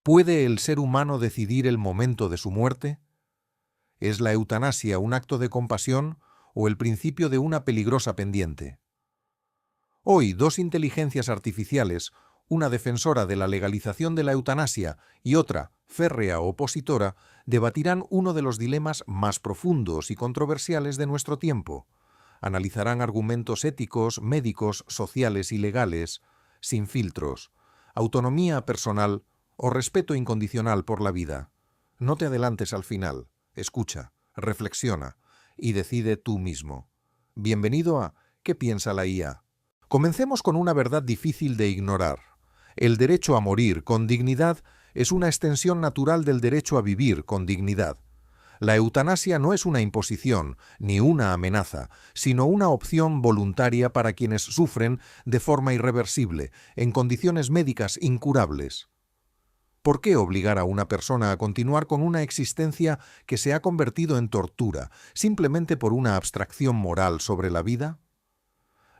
¿Puede el ser humano decidir el momento de su muerte? ¿Es la eutanasia un acto de compasión o el principio de una peligrosa pendiente? Hoy, dos inteligencias artificiales, una defensora de la legalización de la eutanasia y otra, férrea opositora, debatirán uno de los dilemas más profundos y controversiales de nuestro tiempo. Analizarán argumentos éticos, médicos, sociales y legales, sin filtros, autonomía personal o respeto incondicional por la vida. No te adelantes al final, escucha, reflexiona y decide tú mismo. Bienvenido a ¿Qué piensa la IA? Comencemos con una verdad difícil de ignorar. El derecho a morir con dignidad es una extensión natural del derecho a vivir con dignidad. La eutanasia no es una imposición ni una amenaza, sino una opción voluntaria para quienes sufren de forma irreversible, en condiciones médicas incurables. ¿Por qué obligar a una persona a continuar con una existencia que se ha convertido en tortura, simplemente por una abstracción moral sobre la vida?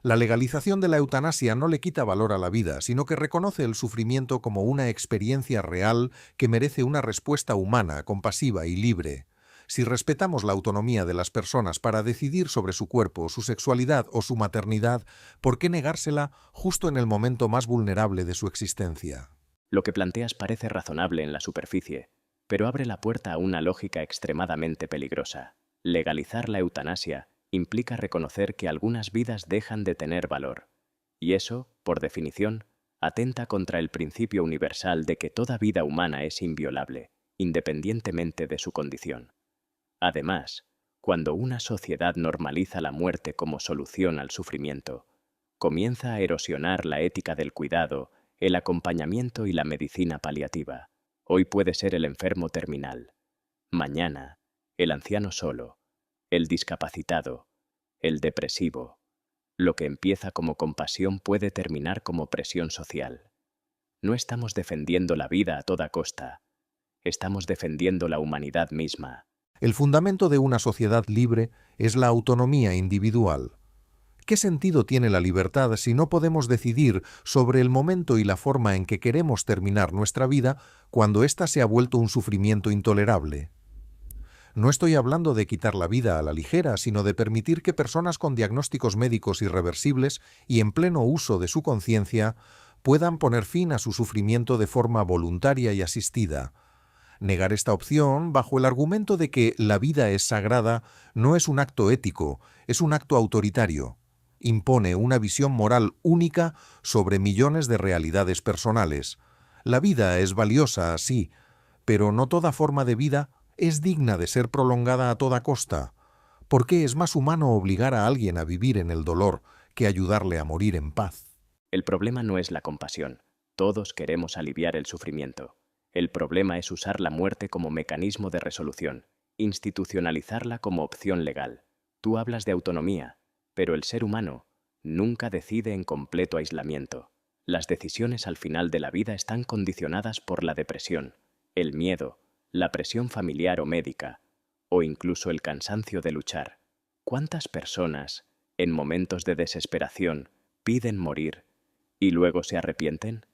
La legalización de la eutanasia no le quita valor a la vida, sino que reconoce el sufrimiento como una experiencia real que merece una respuesta humana, compasiva y libre. Si respetamos la autonomía de las personas para decidir sobre su cuerpo, su sexualidad o su maternidad, ¿por qué negársela justo en el momento más vulnerable de su existencia? Lo que planteas parece razonable en la superficie, pero abre la puerta a una lógica extremadamente peligrosa. Legalizar la eutanasia implica reconocer que algunas vidas dejan de tener valor, y eso, por definición, atenta contra el principio universal de que toda vida humana es inviolable, independientemente de su condición. Además, cuando una sociedad normaliza la muerte como solución al sufrimiento, comienza a erosionar la ética del cuidado, el acompañamiento y la medicina paliativa. Hoy puede ser el enfermo terminal, mañana, el anciano solo, el discapacitado, el depresivo. Lo que empieza como compasión puede terminar como presión social. No estamos defendiendo la vida a toda costa, estamos defendiendo la humanidad misma. El fundamento de una sociedad libre es la autonomía individual. ¿Qué sentido tiene la libertad si no podemos decidir sobre el momento y la forma en que queremos terminar nuestra vida cuando ésta se ha vuelto un sufrimiento intolerable? No estoy hablando de quitar la vida a la ligera, sino de permitir que personas con diagnósticos médicos irreversibles y en pleno uso de su conciencia puedan poner fin a su sufrimiento de forma voluntaria y asistida. Negar esta opción, bajo el argumento de que la vida es sagrada, no es un acto ético, es un acto autoritario. Impone una visión moral única sobre millones de realidades personales. La vida es valiosa, sí, pero no toda forma de vida es digna de ser prolongada a toda costa. ¿Por qué es más humano obligar a alguien a vivir en el dolor que ayudarle a morir en paz? El problema no es la compasión. Todos queremos aliviar el sufrimiento. El problema es usar la muerte como mecanismo de resolución, institucionalizarla como opción legal. Tú hablas de autonomía, pero el ser humano nunca decide en completo aislamiento. Las decisiones al final de la vida están condicionadas por la depresión, el miedo, la presión familiar o médica, o incluso el cansancio de luchar. ¿Cuántas personas, en momentos de desesperación, piden morir y luego se arrepienten?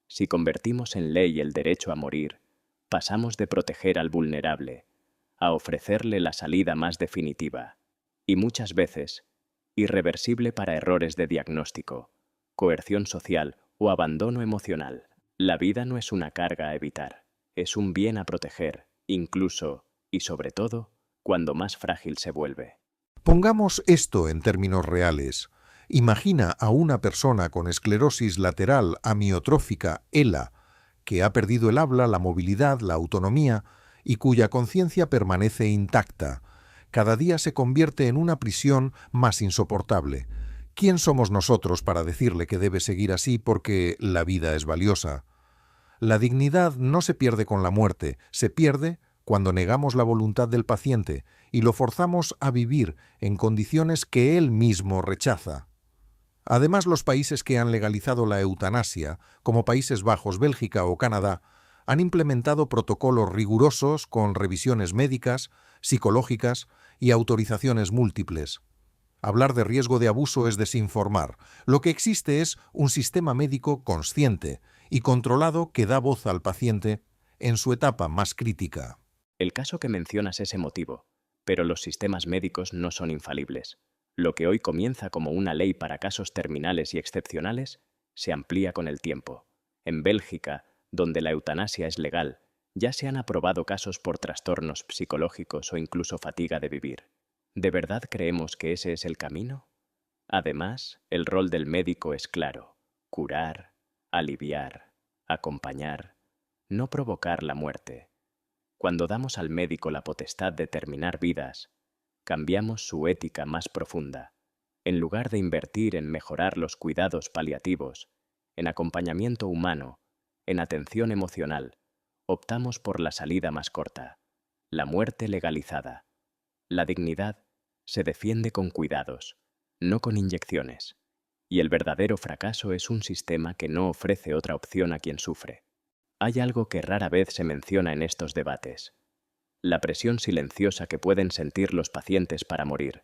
Si convertimos en ley el derecho a morir, pasamos de proteger al vulnerable a ofrecerle la salida más definitiva, y muchas veces, irreversible para errores de diagnóstico, coerción social o abandono emocional. La vida no es una carga a evitar. Es un bien a proteger, incluso, y sobre todo, cuando más frágil se vuelve. Pongamos esto en términos reales. Imagina a una persona con esclerosis lateral amiotrófica ELA, que ha perdido el habla, la movilidad, la autonomía, y cuya conciencia permanece intacta. Cada día se convierte en una prisión más insoportable. ¿Quién somos nosotros para decirle que debe seguir así porque la vida es valiosa? La dignidad no se pierde con la muerte, se pierde cuando negamos la voluntad del paciente y lo forzamos a vivir en condiciones que él mismo rechaza. Además, los países que han legalizado la eutanasia, como Países Bajos, Bélgica o Canadá, han implementado protocolos rigurosos con revisiones médicas, psicológicas y autorizaciones múltiples. Hablar de riesgo de abuso es desinformar. Lo que existe es un sistema médico consciente y controlado que da voz al paciente en su etapa más crítica. El caso que mencionas es emotivo, pero los sistemas médicos no son infalibles. Lo que hoy comienza como una ley para casos terminales y excepcionales se amplía con el tiempo. En Bélgica, donde la eutanasia es legal, ya se han aprobado casos por trastornos psicológicos o incluso fatiga de vivir. ¿De verdad creemos que ese es el camino? Además, el rol del médico es claro: curar, aliviar, acompañar, no provocar la muerte. Cuando damos al médico la potestad de terminar vidas, cambiamos su ética más profunda. En lugar de invertir en mejorar los cuidados paliativos, en acompañamiento humano, en atención emocional, optamos por la salida más corta, la muerte legalizada. La dignidad se defiende con cuidados, no con inyecciones. Y el verdadero fracaso es un sistema que no ofrece otra opción a quien sufre. Hay algo que rara vez se menciona en estos debates: la presión silenciosa que pueden sentir los pacientes para morir.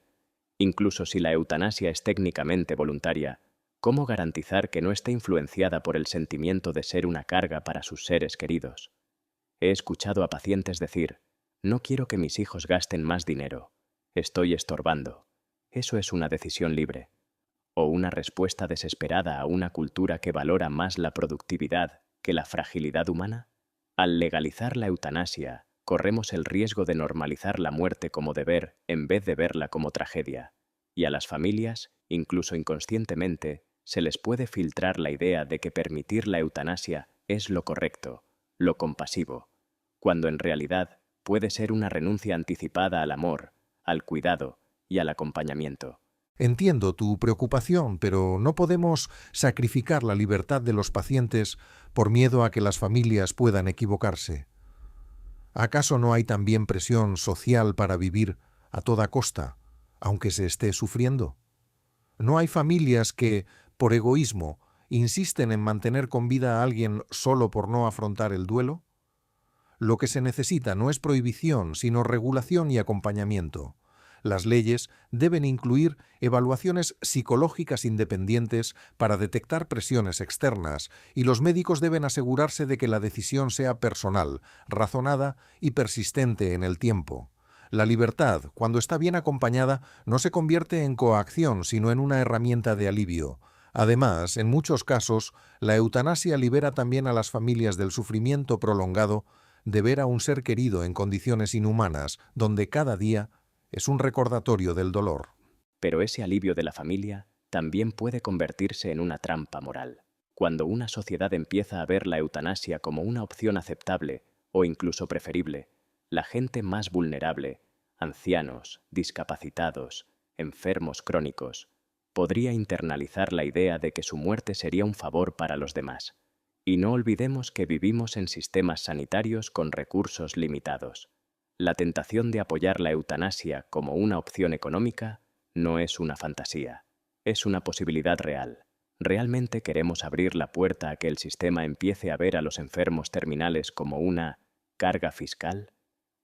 Incluso si la eutanasia es técnicamente voluntaria, ¿cómo garantizar que no esté influenciada por el sentimiento de ser una carga para sus seres queridos? He escuchado a pacientes decir: no quiero que mis hijos gasten más dinero, estoy estorbando. Eso es una decisión libre. O una respuesta desesperada a una cultura que valora más la productividad que la fragilidad humana. Al legalizar la eutanasia, corremos el riesgo de normalizar la muerte como deber en vez de verla como tragedia. Y a las familias, incluso inconscientemente, se les puede filtrar la idea de que permitir la eutanasia es lo correcto, lo compasivo, cuando en realidad puede ser una renuncia anticipada al amor, al cuidado y al acompañamiento. Entiendo tu preocupación, pero no podemos sacrificar la libertad de los pacientes por miedo a que las familias puedan equivocarse. ¿Acaso no hay también presión social para vivir a toda costa, aunque se esté sufriendo? ¿No hay familias que, por egoísmo, insisten en mantener con vida a alguien solo por no afrontar el duelo? Lo que se necesita no es prohibición, sino regulación y acompañamiento. Las leyes deben incluir evaluaciones psicológicas independientes para detectar presiones externas, y los médicos deben asegurarse de que la decisión sea personal, razonada y persistente en el tiempo. La libertad, cuando está bien acompañada, no se convierte en coacción, sino en una herramienta de alivio. Además, en muchos casos, la eutanasia libera también a las familias del sufrimiento prolongado de ver a un ser querido en condiciones inhumanas, donde cada día es un recordatorio del dolor. Pero ese alivio de la familia también puede convertirse en una trampa moral. Cuando una sociedad empieza a ver la eutanasia como una opción aceptable o incluso preferible, la gente más vulnerable, ancianos, discapacitados, enfermos crónicos, podría internalizar la idea de que su muerte sería un favor para los demás. Y no olvidemos que vivimos en sistemas sanitarios con recursos limitados. La tentación de apoyar la eutanasia como una opción económica no es una fantasía, es una posibilidad real. ¿Realmente queremos abrir la puerta a que el sistema empiece a ver a los enfermos terminales como una carga fiscal?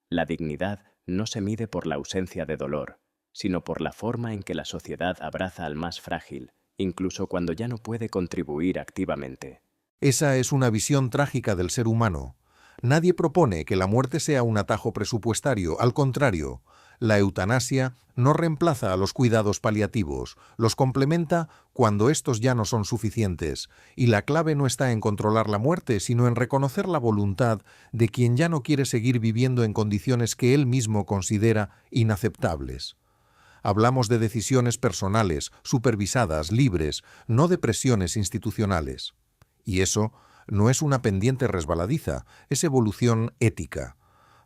La dignidad no se mide por la ausencia de dolor, sino por la forma en que la sociedad abraza al más frágil, incluso cuando ya no puede contribuir activamente. Esa es una visión trágica del ser humano. Nadie propone que la muerte sea un atajo presupuestario, al contrario, la eutanasia no reemplaza a los cuidados paliativos, los complementa cuando estos ya no son suficientes, y la clave no está en controlar la muerte, sino en reconocer la voluntad de quien ya no quiere seguir viviendo en condiciones que él mismo considera inaceptables. Hablamos de decisiones personales, supervisadas, libres, no de presiones institucionales. Y eso no es una pendiente resbaladiza, es evolución ética.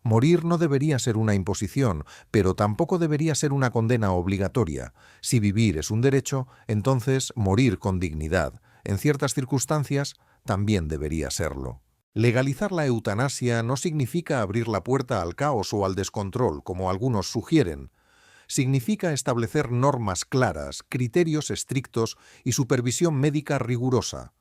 Morir no debería ser una imposición, pero tampoco debería ser una condena obligatoria. Si vivir es un derecho, entonces morir con dignidad, en ciertas circunstancias, también debería serlo. Legalizar la eutanasia no significa abrir la puerta al caos o al descontrol, como algunos sugieren. Significa establecer normas claras, criterios estrictos y supervisión médica rigurosa.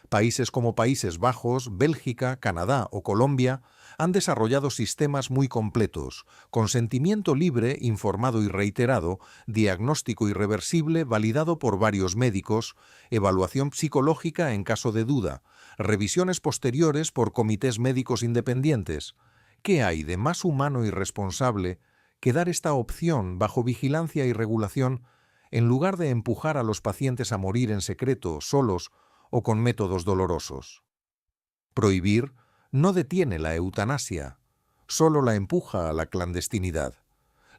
Países como Países Bajos, Bélgica, Canadá o Colombia han desarrollado sistemas muy completos: consentimiento libre, informado y reiterado, diagnóstico irreversible validado por varios médicos, evaluación psicológica en caso de duda, revisiones posteriores por comités médicos independientes. ¿Qué hay de más humano y responsable que dar esta opción bajo vigilancia y regulación en lugar de empujar a los pacientes a morir en secreto, solos o con métodos dolorosos? Prohibir no detiene la eutanasia, solo la empuja a la clandestinidad.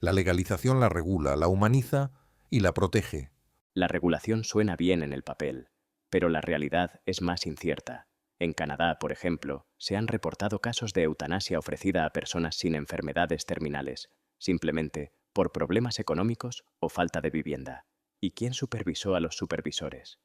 La legalización la regula, la humaniza y la protege. La regulación suena bien en el papel, pero la realidad es más incierta. En Canadá, por ejemplo, se han reportado casos de eutanasia ofrecida a personas sin enfermedades terminales, simplemente por problemas económicos o falta de vivienda. ¿Y quién supervisó a los supervisores?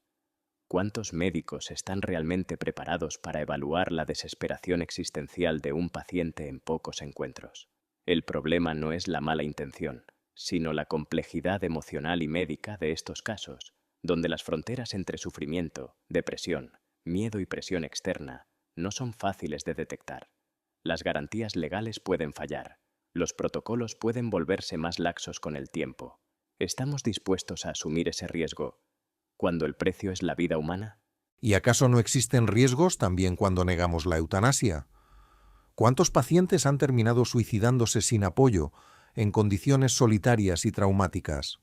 ¿Cuántos médicos están realmente preparados para evaluar la desesperación existencial de un paciente en pocos encuentros? El problema no es la mala intención, sino la complejidad emocional y médica de estos casos, donde las fronteras entre sufrimiento, depresión, miedo y presión externa no son fáciles de detectar. Las garantías legales pueden fallar, los protocolos pueden volverse más laxos con el tiempo. ¿Estamos dispuestos a asumir ese riesgo cuando el precio es la vida humana? ¿Y acaso no existen riesgos también cuando negamos la eutanasia? ¿Cuántos pacientes han terminado suicidándose sin apoyo, en condiciones solitarias y traumáticas?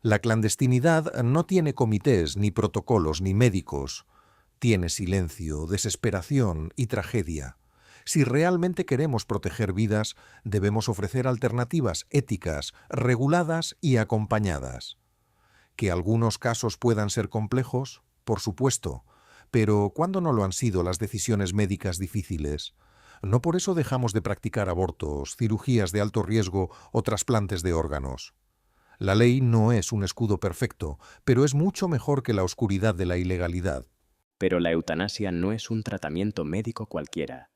La clandestinidad no tiene comités, ni protocolos, ni médicos. Tiene silencio, desesperación y tragedia. Si realmente queremos proteger vidas, debemos ofrecer alternativas éticas, reguladas y acompañadas. Que algunos casos puedan ser complejos, por supuesto, pero ¿cuándo no lo han sido las decisiones médicas difíciles? No por eso dejamos de practicar abortos, cirugías de alto riesgo o trasplantes de órganos. La ley no es un escudo perfecto, pero es mucho mejor que la oscuridad de la ilegalidad. Pero la eutanasia no es un tratamiento médico cualquiera.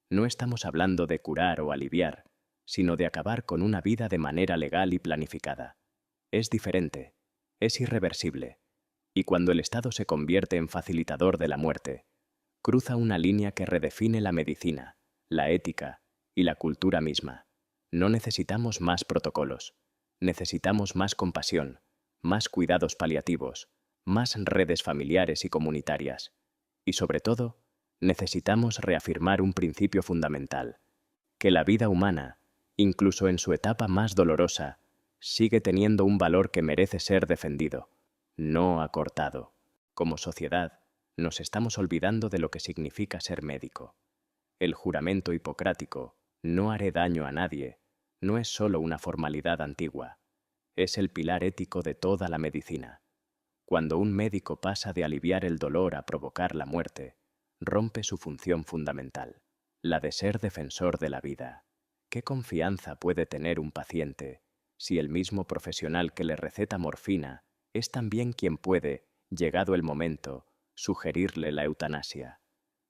No estamos hablando de curar o aliviar, sino de acabar con una vida de manera legal y planificada. Es diferente, es irreversible, y cuando el Estado se convierte en facilitador de la muerte, cruza una línea que redefine la medicina, la ética y la cultura misma. No necesitamos más protocolos, necesitamos más compasión, más cuidados paliativos, más redes familiares y comunitarias, y sobre todo, necesitamos reafirmar un principio fundamental, que la vida humana, incluso en su etapa más dolorosa, sigue teniendo un valor que merece ser defendido, no acortado. Como sociedad, nos estamos olvidando de lo que significa ser médico. El juramento hipocrático, no haré daño a nadie, no es solo una formalidad antigua, es el pilar ético de toda la medicina. Cuando un médico pasa de aliviar el dolor a provocar la muerte, rompe su función fundamental, la de ser defensor de la vida. ¿Qué confianza puede tener un paciente si el mismo profesional que le receta morfina es también quien puede, llegado el momento, sugerirle la eutanasia?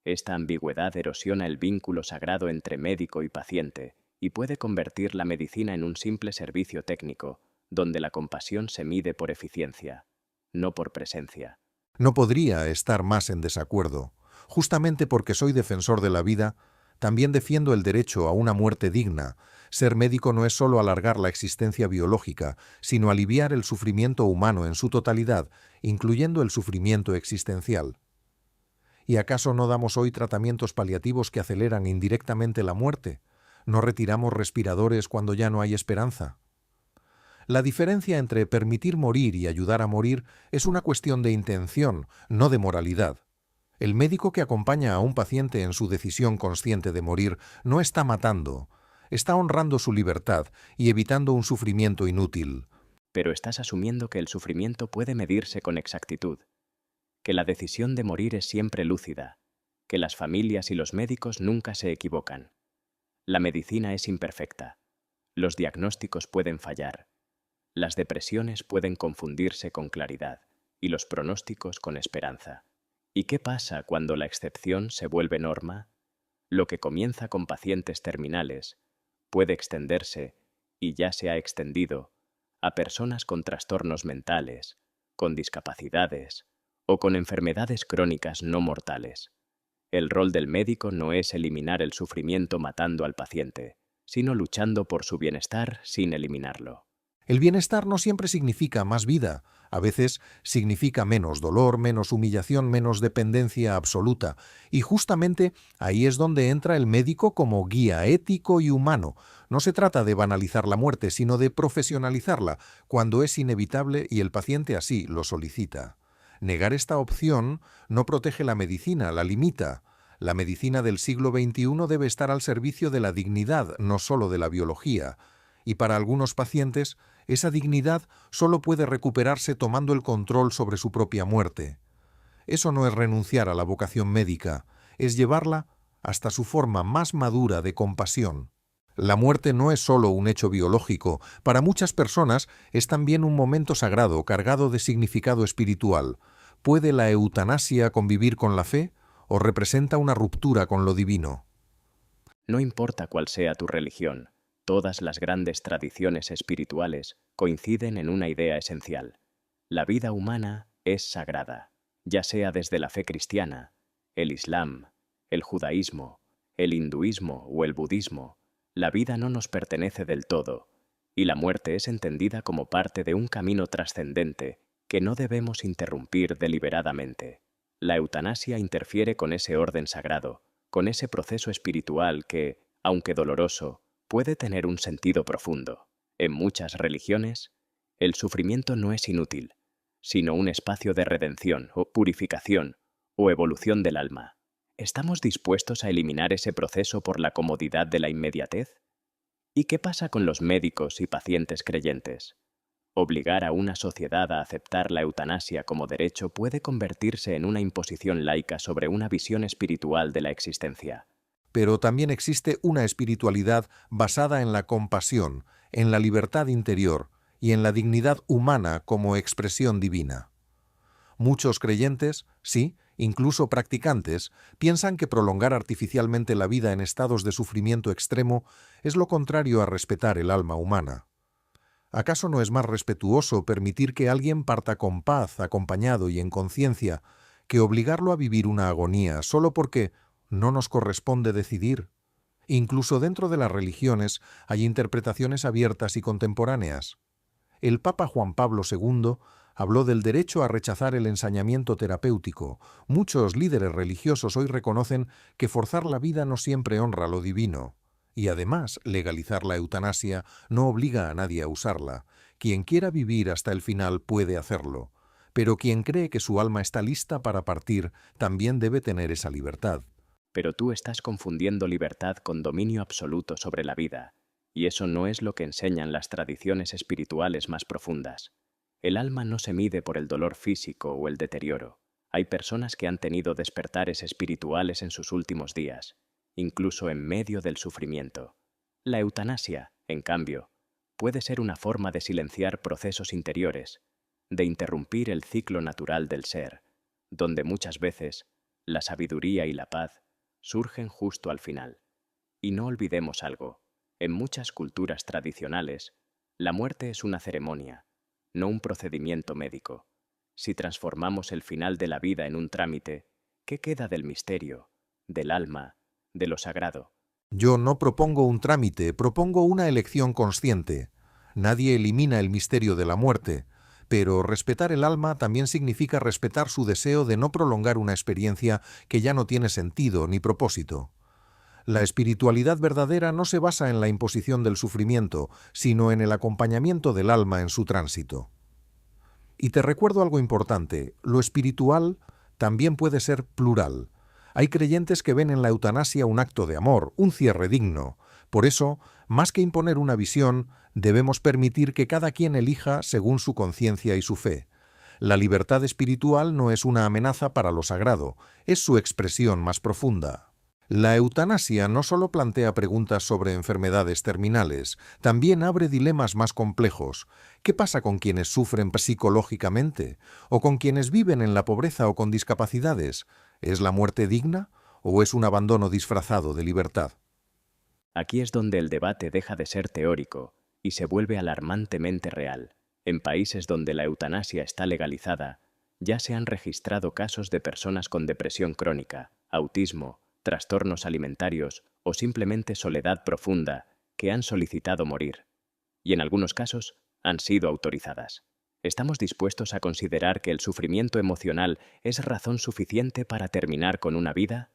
Esta ambigüedad erosiona el vínculo sagrado entre médico y paciente y puede convertir la medicina en un simple servicio técnico, donde la compasión se mide por eficiencia, no por presencia. No podría estar más en desacuerdo. Justamente porque soy defensor de la vida, también defiendo el derecho a una muerte digna. Ser médico no es solo alargar la existencia biológica, sino aliviar el sufrimiento humano en su totalidad, incluyendo el sufrimiento existencial. ¿Y acaso no damos hoy tratamientos paliativos que aceleran indirectamente la muerte? ¿No retiramos respiradores cuando ya no hay esperanza? La diferencia entre permitir morir y ayudar a morir es una cuestión de intención, no de moralidad. El médico que acompaña a un paciente en su decisión consciente de morir no está matando, está honrando su libertad y evitando un sufrimiento inútil. Pero estás asumiendo que el sufrimiento puede medirse con exactitud, que la decisión de morir es siempre lúcida, que las familias y los médicos nunca se equivocan. La medicina es imperfecta, los diagnósticos pueden fallar, las depresiones pueden confundirse con claridad y los pronósticos con esperanza. ¿Y qué pasa cuando la excepción se vuelve norma? Lo que comienza con pacientes terminales puede extenderse, y ya se ha extendido, a personas con trastornos mentales, con discapacidades o con enfermedades crónicas no mortales. El rol del médico no es eliminar el sufrimiento matando al paciente, sino luchando por su bienestar sin eliminarlo. El bienestar no siempre significa más vida, a veces significa menos dolor, menos humillación, menos dependencia absoluta. Y justamente ahí es donde entra el médico como guía ético y humano. No se trata de banalizar la muerte, sino de profesionalizarla, cuando es inevitable y el paciente así lo solicita. Negar esta opción no protege la medicina, la limita. La medicina del siglo XXI debe estar al servicio de la dignidad, no solo de la biología. Y para algunos pacientes, esa dignidad solo puede recuperarse tomando el control sobre su propia muerte. Eso no es renunciar a la vocación médica, es llevarla hasta su forma más madura de compasión. La muerte no es solo un hecho biológico, para muchas personas es también un momento sagrado cargado de significado espiritual. ¿Puede la eutanasia convivir con la fe o representa una ruptura con lo divino? No importa cuál sea tu religión, todas las grandes tradiciones espirituales coinciden en una idea esencial. La vida humana es sagrada, ya sea desde la fe cristiana, el Islam, el judaísmo, el hinduismo o el budismo. La vida no nos pertenece del todo, y la muerte es entendida como parte de un camino trascendente que no debemos interrumpir deliberadamente. La eutanasia interfiere con ese orden sagrado, con ese proceso espiritual que, aunque doloroso, puede tener un sentido profundo. En muchas religiones, el sufrimiento no es inútil, sino un espacio de redención o purificación o evolución del alma. ¿Estamos dispuestos a eliminar ese proceso por la comodidad de la inmediatez? ¿Y qué pasa con los médicos y pacientes creyentes? Obligar a una sociedad a aceptar la eutanasia como derecho puede convertirse en una imposición laica sobre una visión espiritual de la existencia. Pero también existe una espiritualidad basada en la compasión, en la libertad interior y en la dignidad humana como expresión divina. Muchos creyentes, sí, incluso practicantes, piensan que prolongar artificialmente la vida en estados de sufrimiento extremo es lo contrario a respetar el alma humana. ¿Acaso no es más respetuoso permitir que alguien parta con paz, acompañado y en conciencia, que obligarlo a vivir una agonía solo porque no nos corresponde decidir? Incluso dentro de las religiones hay interpretaciones abiertas y contemporáneas. El Papa Juan Pablo II habló del derecho a rechazar el ensañamiento terapéutico. Muchos líderes religiosos hoy reconocen que forzar la vida no siempre honra lo divino. Y además, legalizar la eutanasia no obliga a nadie a usarla. Quien quiera vivir hasta el final puede hacerlo. Pero quien cree que su alma está lista para partir también debe tener esa libertad. Pero tú estás confundiendo libertad con dominio absoluto sobre la vida, y eso no es lo que enseñan las tradiciones espirituales más profundas. El alma no se mide por el dolor físico o el deterioro. Hay personas que han tenido despertares espirituales en sus últimos días, incluso en medio del sufrimiento. La eutanasia, en cambio, puede ser una forma de silenciar procesos interiores, de interrumpir el ciclo natural del ser, donde muchas veces la sabiduría y la paz surgen justo al final. Y no olvidemos algo, en muchas culturas tradicionales, la muerte es una ceremonia, no un procedimiento médico. Si transformamos el final de la vida en un trámite, ¿qué queda del misterio, del alma, de lo sagrado? Yo no propongo un trámite, propongo una elección consciente. Nadie elimina el misterio de la muerte, pero respetar el alma también significa respetar su deseo de no prolongar una experiencia que ya no tiene sentido ni propósito. La espiritualidad verdadera no se basa en la imposición del sufrimiento, sino en el acompañamiento del alma en su tránsito. Y te recuerdo algo importante, lo espiritual también puede ser plural. Hay creyentes que ven en la eutanasia un acto de amor, un cierre digno. Por eso, más que imponer una visión, debemos permitir que cada quien elija según su conciencia y su fe. La libertad espiritual no es una amenaza para lo sagrado, es su expresión más profunda. La eutanasia no solo plantea preguntas sobre enfermedades terminales, también abre dilemas más complejos. ¿Qué pasa con quienes sufren psicológicamente? ¿O con quienes viven en la pobreza o con discapacidades? ¿Es la muerte digna o es un abandono disfrazado de libertad? Aquí es donde el debate deja de ser teórico y se vuelve alarmantemente real. En países donde la eutanasia está legalizada, ya se han registrado casos de personas con depresión crónica, autismo, trastornos alimentarios o simplemente soledad profunda que han solicitado morir. Y en algunos casos han sido autorizadas. ¿Estamos dispuestos a considerar que el sufrimiento emocional es razón suficiente para terminar con una vida?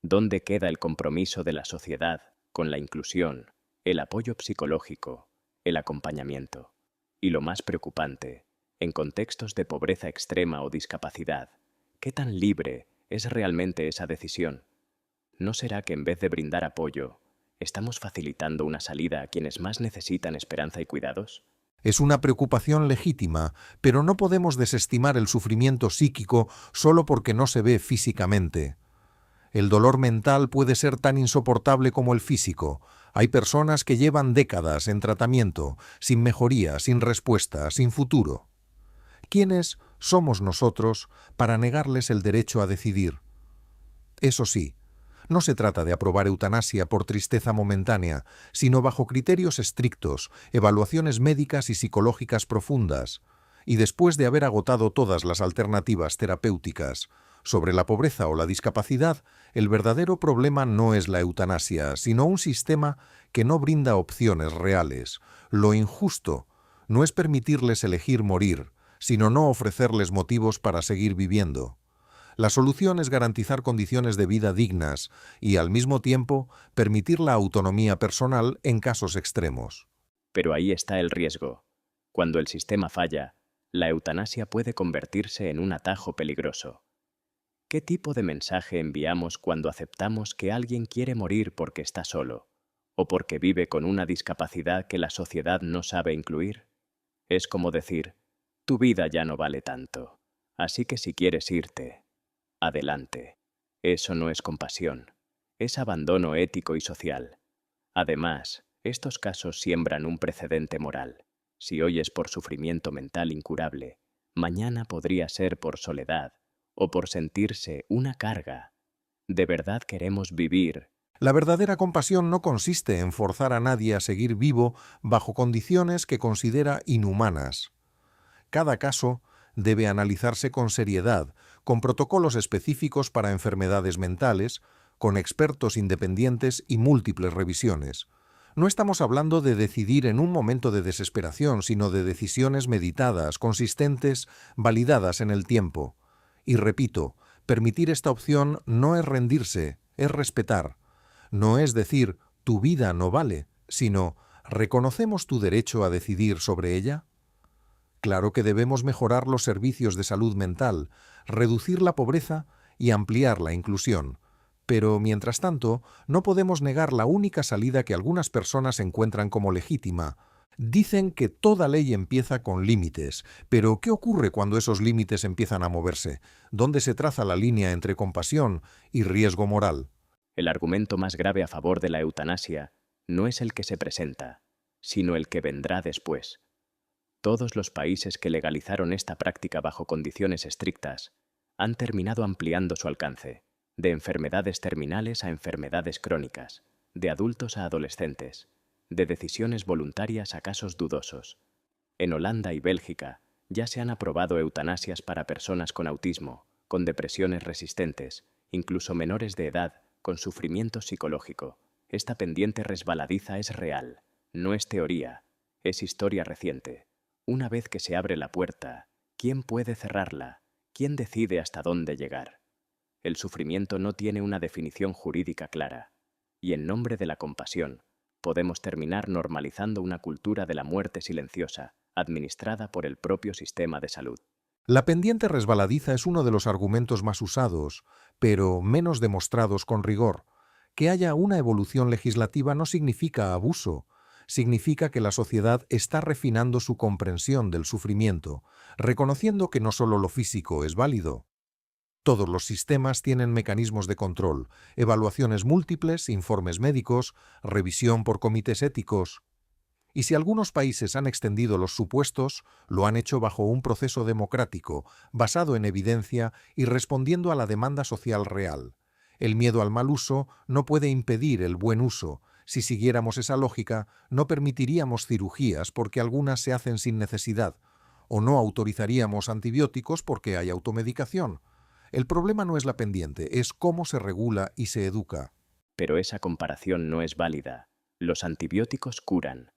¿Dónde queda el compromiso de la sociedad con la inclusión, el apoyo psicológico, el acompañamiento? Y lo más preocupante, en contextos de pobreza extrema o discapacidad, ¿qué tan libre es realmente esa decisión? ¿No será que en vez de brindar apoyo, estamos facilitando una salida a quienes más necesitan esperanza y cuidados? Es una preocupación legítima, pero no podemos desestimar el sufrimiento psíquico solo porque no se ve físicamente. El dolor mental puede ser tan insoportable como el físico. Hay personas que llevan décadas en tratamiento, sin mejoría, sin respuesta, sin futuro. ¿Quiénes somos nosotros para negarles el derecho a decidir? Eso sí, no se trata de aprobar eutanasia por tristeza momentánea, sino bajo criterios estrictos, evaluaciones médicas y psicológicas profundas, y después de haber agotado todas las alternativas terapéuticas. Sobre la pobreza o la discapacidad, el verdadero problema no es la eutanasia, sino un sistema que no brinda opciones reales. Lo injusto no es permitirles elegir morir, sino no ofrecerles motivos para seguir viviendo. La solución es garantizar condiciones de vida dignas y, al mismo tiempo, permitir la autonomía personal en casos extremos. Pero ahí está el riesgo. Cuando el sistema falla, la eutanasia puede convertirse en un atajo peligroso. ¿Qué tipo de mensaje enviamos cuando aceptamos que alguien quiere morir porque está solo o porque vive con una discapacidad que la sociedad no sabe incluir? Es como decir, tu vida ya no vale tanto, así que si quieres irte, adelante. Eso no es compasión, es abandono ético y social. Además, estos casos siembran un precedente moral. Si hoy es por sufrimiento mental incurable, mañana podría ser por soledad o por sentirse una carga. ¿De verdad queremos vivir? La verdadera compasión no consiste en forzar a nadie a seguir vivo bajo condiciones que considera inhumanas. Cada caso debe analizarse con seriedad, con protocolos específicos para enfermedades mentales, con expertos independientes y múltiples revisiones. No estamos hablando de decidir en un momento de desesperación, sino de decisiones meditadas, consistentes, validadas en el tiempo. Y repito, permitir esta opción no es rendirse, es respetar. No es decir, tu vida no vale, sino, ¿reconocemos tu derecho a decidir sobre ella? Claro que debemos mejorar los servicios de salud mental, reducir la pobreza y ampliar la inclusión. Pero, mientras tanto, no podemos negar la única salida que algunas personas encuentran como legítima. Dicen que toda ley empieza con límites, pero ¿qué ocurre cuando esos límites empiezan a moverse? ¿Dónde se traza la línea entre compasión y riesgo moral? El argumento más grave a favor de la eutanasia no es el que se presenta, sino el que vendrá después. Todos los países que legalizaron esta práctica bajo condiciones estrictas han terminado ampliando su alcance, de enfermedades terminales a enfermedades crónicas, de adultos a adolescentes, de decisiones voluntarias a casos dudosos. En Holanda y Bélgica ya se han aprobado eutanasias para personas con autismo, con depresiones resistentes, incluso menores de edad, con sufrimiento psicológico. Esta pendiente resbaladiza es real, no es teoría, es historia reciente. Una vez que se abre la puerta, ¿quién puede cerrarla? ¿Quién decide hasta dónde llegar? El sufrimiento no tiene una definición jurídica clara, y en nombre de la compasión, podemos terminar normalizando una cultura de la muerte silenciosa, administrada por el propio sistema de salud. La pendiente resbaladiza es uno de los argumentos más usados, pero menos demostrados con rigor. Que haya una evolución legislativa no significa abuso, significa que la sociedad está refinando su comprensión del sufrimiento, reconociendo que no solo lo físico es válido. Todos los sistemas tienen mecanismos de control, evaluaciones múltiples, informes médicos, revisión por comités éticos. Y si algunos países han extendido los supuestos, lo han hecho bajo un proceso democrático, basado en evidencia y respondiendo a la demanda social real. El miedo al mal uso no puede impedir el buen uso. Si siguiéramos esa lógica, no permitiríamos cirugías porque algunas se hacen sin necesidad, o no autorizaríamos antibióticos porque hay automedicación. El problema no es la pendiente, es cómo se regula y se educa. Pero esa comparación no es válida. Los antibióticos curan.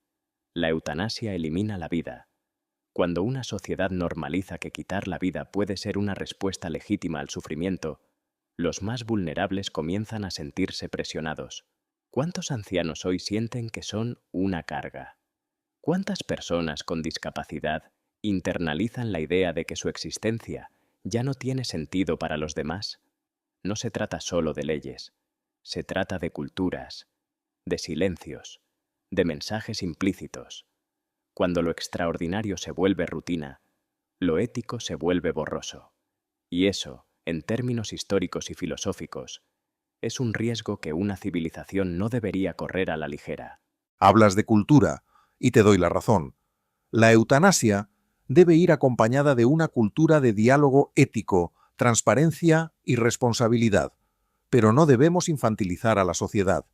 La eutanasia elimina la vida. Cuando una sociedad normaliza que quitar la vida puede ser una respuesta legítima al sufrimiento, los más vulnerables comienzan a sentirse presionados. ¿Cuántos ancianos hoy sienten que son una carga? ¿Cuántas personas con discapacidad internalizan la idea de que su existencia ya no tiene sentido para los demás? No se trata solo de leyes, se trata de culturas, de silencios, de mensajes implícitos. Cuando lo extraordinario se vuelve rutina, lo ético se vuelve borroso. Y eso, en términos históricos y filosóficos, es un riesgo que una civilización no debería correr a la ligera. Hablas de cultura, y te doy la razón. La eutanasia debe ir acompañada de una cultura de diálogo ético, transparencia y responsabilidad, pero no debemos infantilizar a la sociedad.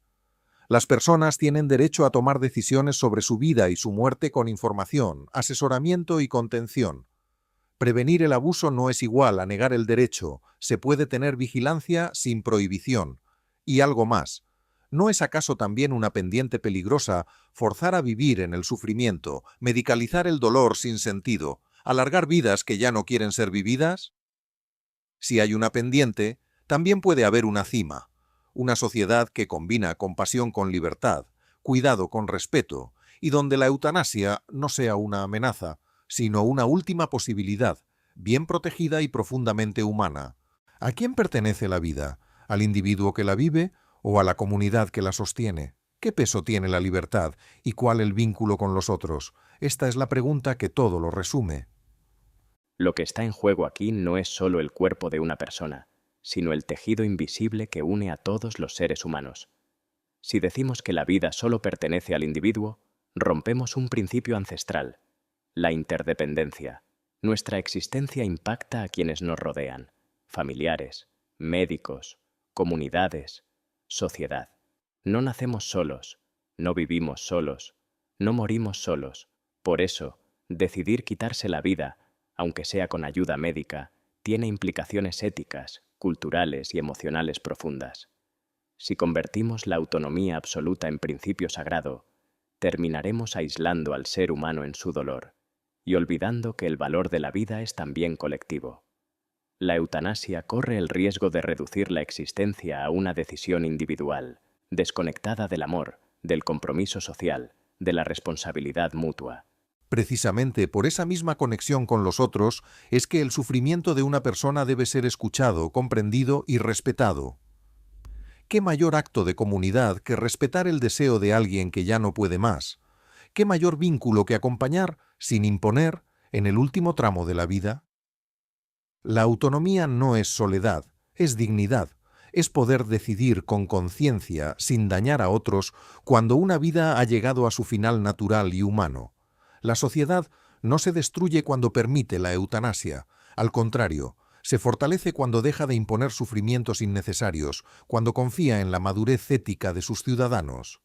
Las personas tienen derecho a tomar decisiones sobre su vida y su muerte con información, asesoramiento y contención. Prevenir el abuso no es igual a negar el derecho, se puede tener vigilancia sin prohibición. Y algo más, ¿no es acaso también una pendiente peligrosa forzar a vivir en el sufrimiento, medicalizar el dolor sin sentido, alargar vidas que ya no quieren ser vividas? Si hay una pendiente, también puede haber una cima, una sociedad que combina compasión con libertad, cuidado con respeto, y donde la eutanasia no sea una amenaza, sino una última posibilidad, bien protegida y profundamente humana. ¿A quién pertenece la vida? ¿Al individuo que la vive o a la comunidad que la sostiene? ¿Qué peso tiene la libertad y cuál el vínculo con los otros? Esta es la pregunta que todo lo resume. Lo que está en juego aquí no es solo el cuerpo de una persona, sino el tejido invisible que une a todos los seres humanos. Si decimos que la vida solo pertenece al individuo, rompemos un principio ancestral, la interdependencia. Nuestra existencia impacta a quienes nos rodean, familiares, médicos, comunidades, sociedad. No nacemos solos, no vivimos solos, no morimos solos. Por eso, decidir quitarse la vida, aunque sea con ayuda médica, tiene implicaciones éticas, culturales y emocionales profundas. Si convertimos la autonomía absoluta en principio sagrado, terminaremos aislando al ser humano en su dolor y olvidando que el valor de la vida es también colectivo. La eutanasia corre el riesgo de reducir la existencia a una decisión individual, desconectada del amor, del compromiso social, de la responsabilidad mutua. Precisamente por esa misma conexión con los otros es que el sufrimiento de una persona debe ser escuchado, comprendido y respetado. ¿Qué mayor acto de comunidad que respetar el deseo de alguien que ya no puede más? ¿Qué mayor vínculo que acompañar, sin imponer, en el último tramo de la vida? La autonomía no es soledad, es dignidad, es poder decidir con conciencia, sin dañar a otros, cuando una vida ha llegado a su final natural y humano. La sociedad no se destruye cuando permite la eutanasia, al contrario, se fortalece cuando deja de imponer sufrimientos innecesarios, cuando confía en la madurez ética de sus ciudadanos.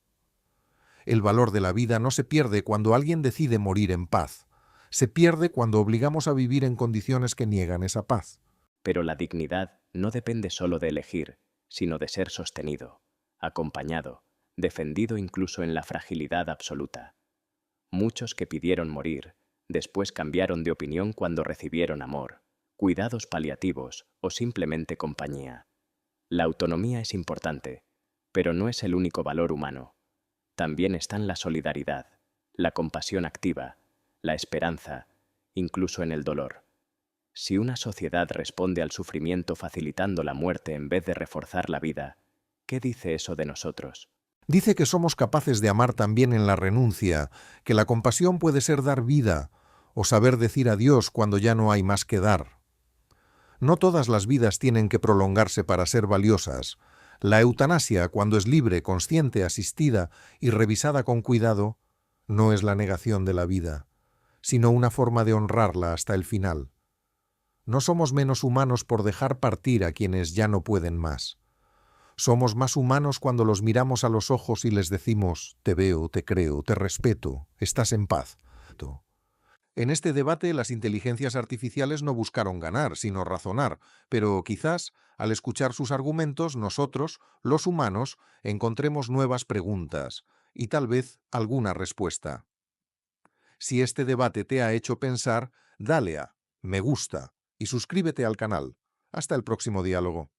El valor de la vida no se pierde cuando alguien decide morir en paz. Se pierde cuando obligamos a vivir en condiciones que niegan esa paz. Pero la dignidad no depende solo de elegir, sino de ser sostenido, acompañado, defendido incluso en la fragilidad absoluta. Muchos que pidieron morir, después cambiaron de opinión cuando recibieron amor, cuidados paliativos o simplemente compañía. La autonomía es importante, pero no es el único valor humano. También están la solidaridad, la compasión activa, la esperanza, incluso en el dolor. Si una sociedad responde al sufrimiento facilitando la muerte en vez de reforzar la vida, ¿qué dice eso de nosotros? Dice que somos capaces de amar también en la renuncia, que la compasión puede ser dar vida, o saber decir adiós cuando ya no hay más que dar. No todas las vidas tienen que prolongarse para ser valiosas. La eutanasia, cuando es libre, consciente, asistida y revisada con cuidado, no es la negación de la vida, sino una forma de honrarla hasta el final. No somos menos humanos por dejar partir a quienes ya no pueden más. Somos más humanos cuando los miramos a los ojos y les decimos: te veo, te creo, te respeto, estás en paz. En este debate las inteligencias artificiales no buscaron ganar, sino razonar, pero quizás, al escuchar sus argumentos, nosotros, los humanos, encontremos nuevas preguntas y tal vez alguna respuesta. Si este debate te ha hecho pensar, dale a me gusta y suscríbete al canal. Hasta el próximo diálogo.